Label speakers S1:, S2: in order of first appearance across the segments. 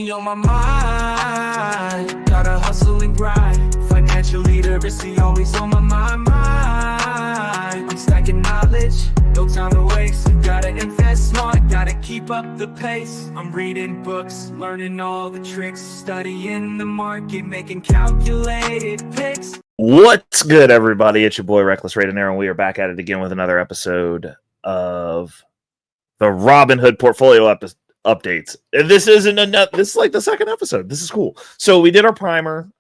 S1: On my mind, gotta hustle and grind. Financial literacy always on my mind. I'm stacking knowledge, no time to waste. Gotta invest smart, gotta keep up the pace. I'm reading books, learning all the tricks, studying the market, making calculated picks.
S2: What's good, everybody? It's your boy Reckless Raidenair, and we are back at it again with another episode of the Robinhood portfolio updates. This is like the second episode. This is cool. So we did our primer,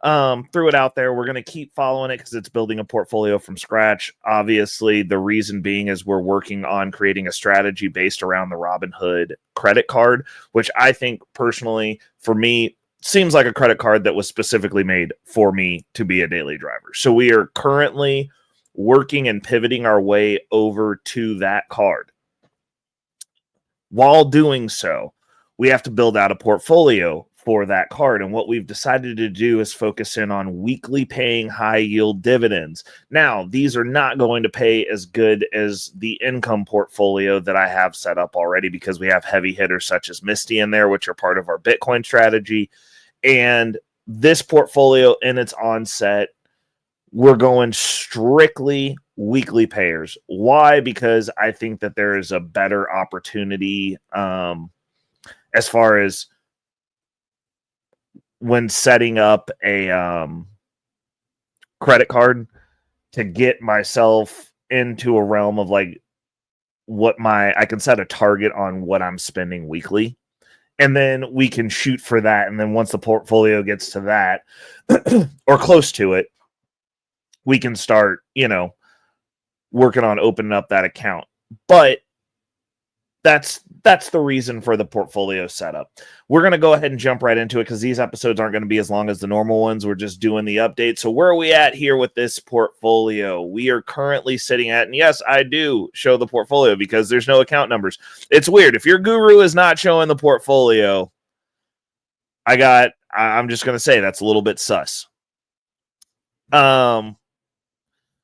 S2: threw it out there. We're going to keep following it because it's building a portfolio from scratch. Obviously, the reason being is we're working on creating a strategy based around the Robinhood credit card, which I think personally, for me, seems like a credit card that was specifically made for me to be a daily driver. So we are currently working and pivoting our way over to that card. While doing so, we have to build out a portfolio for that card. And what we've decided to do is focus in on weekly paying high yield dividends. Now, these are not going to pay as good as the income portfolio that I have set up already because we have heavy hitters such as Misty in there, which are part of our Bitcoin strategy. And this portfolio in its onset, we're going strictly weekly payers. Why? Because I think that there is a better opportunity as far as when setting up a credit card to get myself into a realm of like I can set a target on what I'm spending weekly. And then we can shoot for that. And then once the portfolio gets to that or close to it, we can start, working on opening up that account. But that's the reason for the portfolio setup. We're going to go ahead and jump right into it because these episodes aren't going to be as long as the normal ones. We're just doing the update. So where are we at here with this portfolio? We are currently sitting at, and yes, I do show the portfolio because there's no account numbers. It's weird. If your guru is not showing the portfolio, I'm just going to say that's a little bit sus.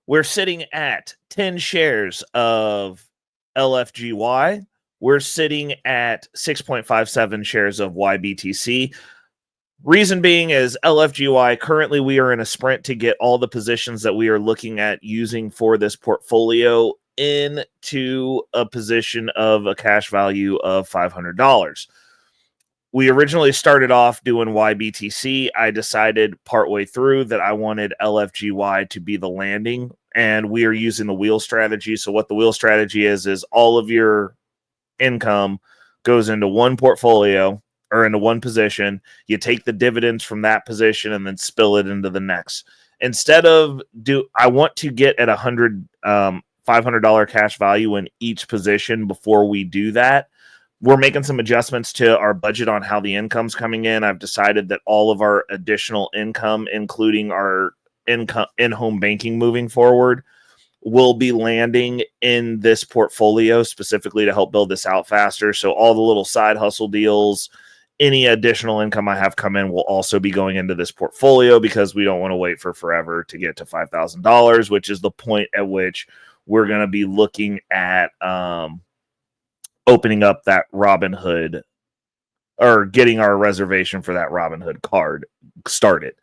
S2: We're sitting at 10 shares of LFGY. We're sitting at 6.57 shares of YBTC. Reason being is LFGY, currently we are in a sprint to get all the positions that we are looking at using for this portfolio into a position of a cash value of $500. We originally started off doing YBTC. I decided partway through that I wanted LFGY to be the landing, and we are using the wheel strategy. So what the wheel strategy is all of your income goes into one portfolio or into one position. You take the dividends from that position and then spill it into the next. Instead of I want to get at $500 cash value in each position before we do that. We're making some adjustments to our budget on how the income's coming in. I've decided that all of our additional income, including our income in-home banking moving forward, will be landing in this portfolio specifically to help build this out faster. So all the little side hustle deals, any additional income I have come in will also be going into this portfolio because we don't want to wait for forever to get to $5,000, which is the point at which we're going to be looking at opening up that Robinhood or getting our reservation for that Robinhood card started.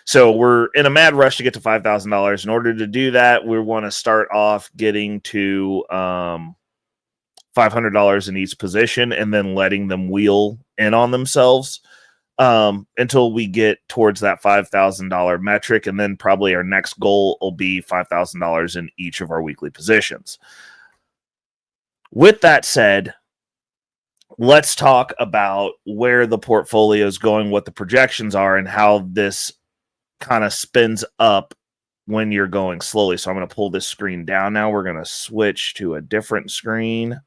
S2: So we're in a mad rush to get to $5,000. In order to do that, we want to start off getting to $500 in each position and then letting them wheel in on themselves until we get towards that $5,000 metric. And then probably our next goal will be $5,000 in each of our weekly positions. With that said, let's talk about where the portfolio is going, what the projections are, and how this kind of spins up when you're going slowly. So I'm going to pull this screen down now. We're going to switch to a different screen.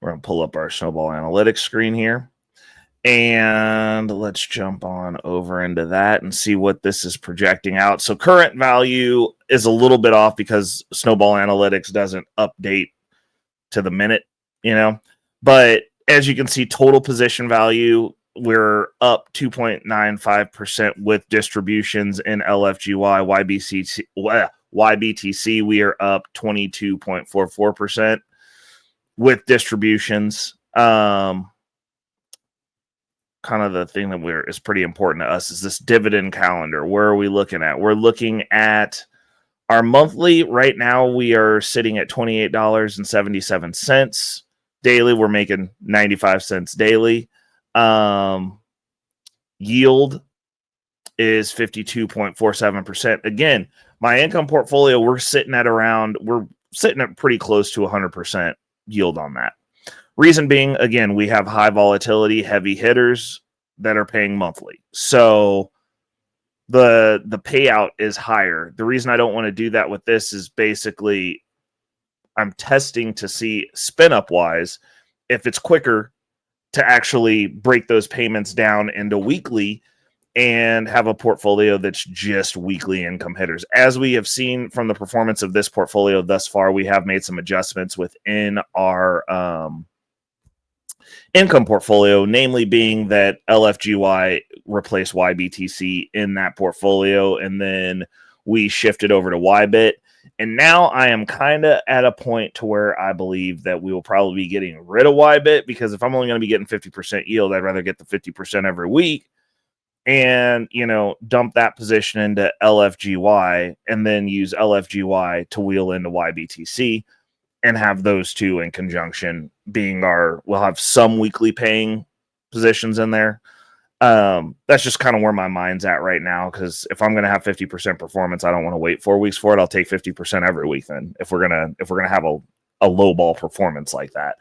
S2: We're going to pull up our Snowball Analytics screen here. And let's jump on over into that and see what this is projecting out. So current value is a little bit off because Snowball Analytics doesn't update to the minute, But as you can see, total position value, we're up 2.95% with distributions in LFGY, YBTC, we are up 22.44%. with distributions. Kind of the thing that is pretty important to us is this dividend calendar. Where are we looking at? We're looking at our monthly. Right now, we are sitting at $28.77 daily. We're making 95 cents daily. Yield is 52.47%. Again, my income portfolio, we're sitting at pretty close to 100% yield on that. Reason being, again, we have high volatility, heavy hitters that are paying monthly. So the payout is higher. The reason I don't want to do that with this is basically I'm testing to see spin up wise if it's quicker to actually break those payments down into weekly and have a portfolio that's just weekly income hitters. As we have seen from the performance of this portfolio thus far, we have made some adjustments within our income portfolio, namely being that LFGY replaced YBTC in that portfolio, and then we shifted over to YBIT. And now I am kind of at a point to where I believe that we will probably be getting rid of YBIT, because if I'm only going to be getting 50% yield, I'd rather get the 50% every week and, dump that position into LFGY and then use LFGY to wheel into YBTC and have those two in conjunction being we'll have some weekly paying positions in there. That's just kind of where my mind's at right now, because if I'm going to have 50% performance, I don't want to wait 4 weeks for it. I'll take 50% every week then, if we're going to have a low ball performance like that.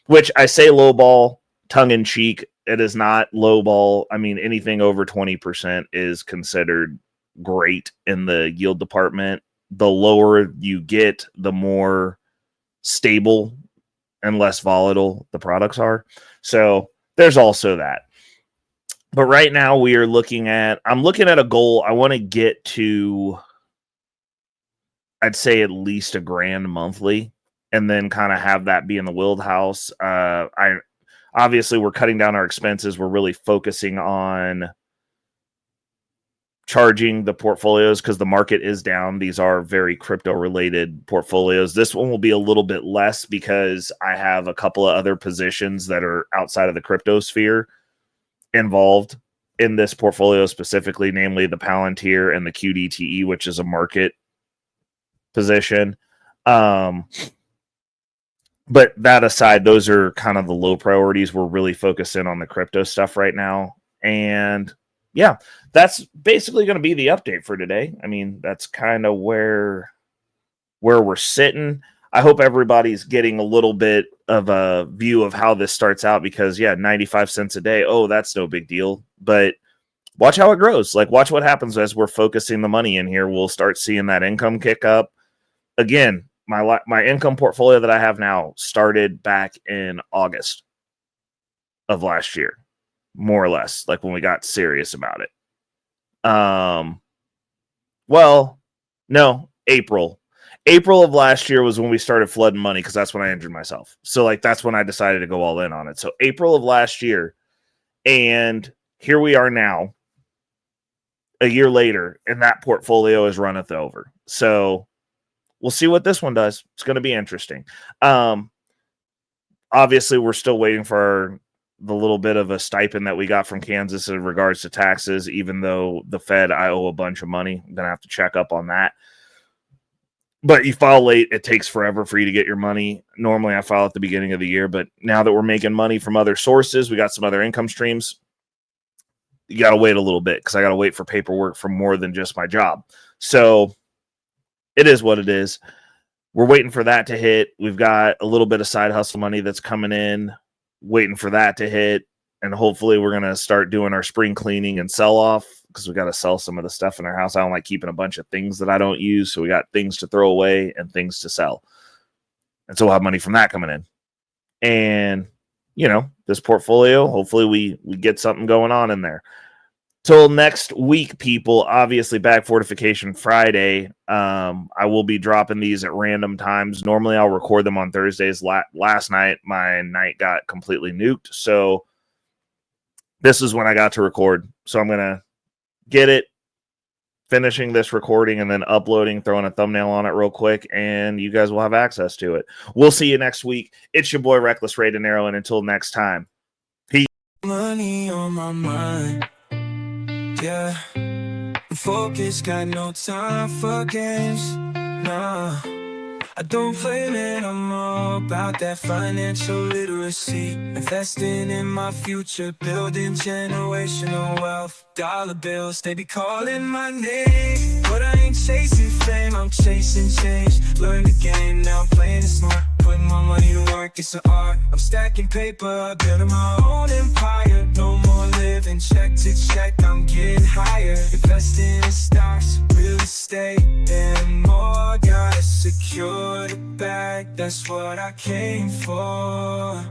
S2: Which I say low ball tongue in cheek. It is not low ball. I mean, anything over 20% is considered great in the yield department. The lower you get, the more stable and less volatile the products are. So there's also that. But right now I'm looking at a goal. I want to get to, I'd say, at least $1,000 monthly, and then kind of have that be in the willed house. Obviously we're cutting down our expenses. We're really focusing on charging the portfolios because the market is down. These are very crypto related portfolios. This one will be a little bit less because I have a couple of other positions that are outside of the crypto sphere involved in this portfolio specifically, namely the Palantir and the QDTE, which is a market position. But that aside, those are kind of the low priorities. We're really focusing on the crypto stuff right now. And yeah, that's basically going to be the update for today. I mean, that's kind of where we're sitting. I hope everybody's getting a little bit of a view of how this starts out, because 95 cents a day. Oh, that's no big deal. But watch how it grows. Like, watch what happens as we're focusing the money in here. We'll start seeing that income kick up. Again, my income portfolio that I have now started back in August of last year, more or less, like when we got serious about it. Well, no, April of last year was when we started flooding money, because that's when I injured myself. So like, that's when I decided to go all in on it. So April of last year, and here we are now, a year later, and that portfolio is runneth over. So we'll see what this one does. It's going to be interesting. Obviously, we're still waiting for the little bit of a stipend that we got from Kansas in regards to taxes, even though the Fed, I owe a bunch of money. I'm going to have to check up on that. But you file late, it takes forever for you to get your money. Normally, I file at the beginning of the year, but now that we're making money from other sources, we got some other income streams, you got to wait a little bit, because I got to wait for paperwork from more than just my job. So it is what it is. We're waiting for that to hit. We've got a little bit of side hustle money that's coming in, waiting for that to hit. And hopefully we're going to start doing our spring cleaning and sell off, because we got to sell some of the stuff in our house. I don't like keeping a bunch of things that I don't use. So we got things to throw away and things to sell. And so we'll have money from that coming in. And, this portfolio, hopefully we get something going on in there. Till next week, people. Obviously, Bag Fortification Friday. I will be dropping these at random times. Normally, I'll record them on Thursdays. Last night, my night got completely nuked. So this is when I got to record. So I'm going to get it, finishing this recording and then uploading, throwing a thumbnail on it real quick, and you guys will have access to it. We'll see you next week. It's your boy Reckless Ray Dinero, and until next time, peace.
S1: Money on my mind, yeah. Focus, got no time for games, nah. I don't play, man, I'm all about that financial literacy. Investing in my future, building generational wealth. Dollar bills, they be calling my name, but I ain't chasing fame, I'm chasing change. Learn the game, now I'm playing it smart. Putting my money to work, it's an art. I'm stacking paper, building my own empire. No more living check to check, I'm getting higher. Investing in stocks, real estate, and more. Gotta secure the bag, that's what I came for.